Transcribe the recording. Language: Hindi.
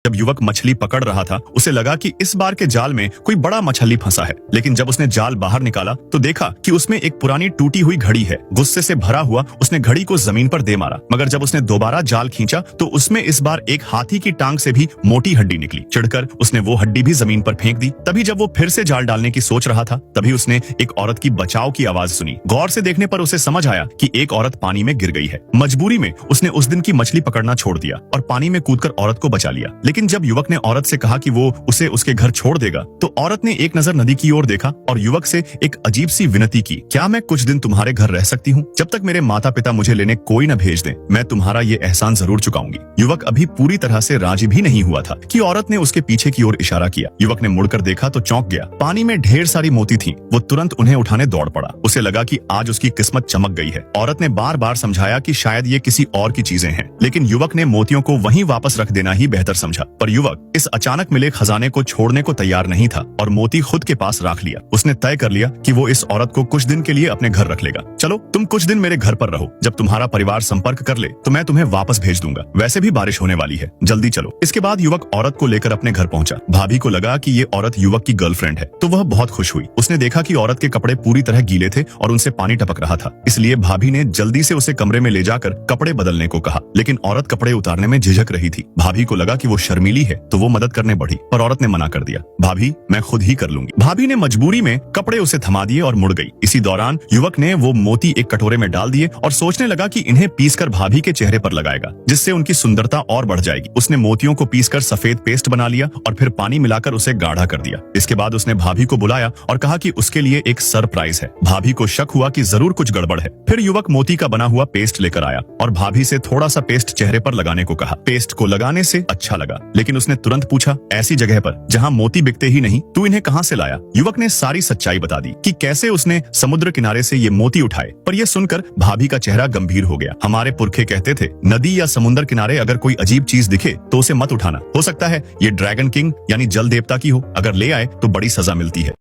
जब युवक मछली पकड़ रहा था उसे लगा कि इस बार के जाल में कोई बड़ा मछली फंसा है, लेकिन जब उसने जाल बाहर निकाला तो देखा कि उसमें एक पुरानी टूटी हुई घड़ी है। गुस्से से भरा हुआ उसने घड़ी को जमीन पर दे मारा, मगर जब उसने दोबारा जाल खींचा तो उसमें इस बार एक हाथी की टांग से भी मोटी हड्डी निकली। चिढ़कर उसने वो हड्डी भी जमीन पर फेंक दी। तभी जब वो फिर से जाल डालने की सोच रहा था तभी उसने एक औरत की बचाव की आवाज सुनी। गौर से देखने पर उसे समझ आया कि एक औरत पानी में गिर गई है। मजबूरी में उसने उस दिन की मछली पकड़ना छोड़ दिया और पानी में कूदकर औरत को बचा लिया। लेकिन जब युवक ने औरत से कहा कि वो उसे उसके घर छोड़ देगा तो औरत ने एक नजर नदी की ओर देखा और युवक से एक अजीब सी विनती की, क्या मैं कुछ दिन तुम्हारे घर रह सकती हूँ? जब तक मेरे माता पिता मुझे लेने कोई न भेज दें, मैं तुम्हारा ये एहसान जरूर चुकाऊंगी। युवक अभी पूरी तरह से राजी भी नहीं हुआ था कि औरत ने उसके पीछे की ओर इशारा किया। युवक ने मुड़कर देखा तो चौंक गया। पानी में ढेर सारी मोती थी। वो तुरंत उन्हें उठाने दौड़ पड़ा। उसे लगा कि आज उसकी किस्मत चमक गई है। औरत ने बार बार समझाया कि शायद ये किसी और की चीजें हैं, लेकिन युवक ने मोतियों को वहीं वापस रख देना ही बेहतर समझा। पर युवक इस अचानक मिले खजाने को छोड़ने को तैयार नहीं था और मोती खुद के पास रख लिया। उसने तय कर लिया कि वो इस औरत को कुछ दिन के लिए अपने घर रख लेगा। चलो तुम कुछ दिन मेरे घर पर रहो, जब तुम्हारा परिवार संपर्क कर ले तो मैं तुम्हें वापस भेज दूंगा। वैसे भी बारिश होने वाली है, जल्दी चलो। इसके बाद युवक औरत को लेकर अपने घर पहुंचा। भाभी को लगा कि ये औरत युवक की गर्लफ्रेंड है तो वह बहुत खुश हुई। उसने देखा कि औरत के कपड़े पूरी तरह गीले थे और उनसे पानी टपक रहा था, इसलिए भाभी ने जल्दी से उसे कमरे में ले जाकर कपड़े बदलने को कहा। लेकिन औरत कपड़े उतारने में झिझक रही थी। भाभी को लगा कि वो शर्मीली है तो वो मदद करने बढ़ी, पर औरत ने मना कर दिया। भाभी, मैं खुद ही कर लूंगी। भाभी ने मजबूरी में कपड़े उसे थमा दिए और मुड़ गई। इसी दौरान युवक ने वो मोती एक कटोरे में डाल दिए और सोचने लगा कि इन्हें पीसकर भाभी के चेहरे पर लगाएगा, जिससे उनकी सुंदरता और बढ़ जाएगी। उसने मोतियों को पीसकर सफेद पेस्ट बना लिया और फिर पानी मिलाकर उसे गाढ़ा कर दिया। इसके बाद उसने भाभी को बुलाया और कहा कि उसके लिए एक सरप्राइज है। भाभी को शक हुआ कि जरूर कुछ गड़बड़ है। फिर युवक मोती का बना हुआ पेस्ट लेकर आया और भाभी से थोड़ा सा पेस्ट चेहरे पर लगाने को कहा। पेस्ट को लगाने से अच्छा लगा, लेकिन उसने तुरंत पूछा, ऐसी जगह पर जहाँ मोती बिकते ही नहीं, तू इन्हें कहाँ से लाया? युवक ने सारी सच्चाई बता दी कि कैसे उसने समुद्र किनारे से ये मोती उठाए। पर यह सुनकर भाभी का चेहरा गंभीर हो गया। हमारे पुरखे कहते थे, नदी या समुद्र किनारे अगर कोई अजीब चीज दिखे तो उसे मत उठाना। हो सकता है ये ड्रैगन किंग यानी जल देवता की हो। अगर ले आए तो बड़ी सजा मिलती है।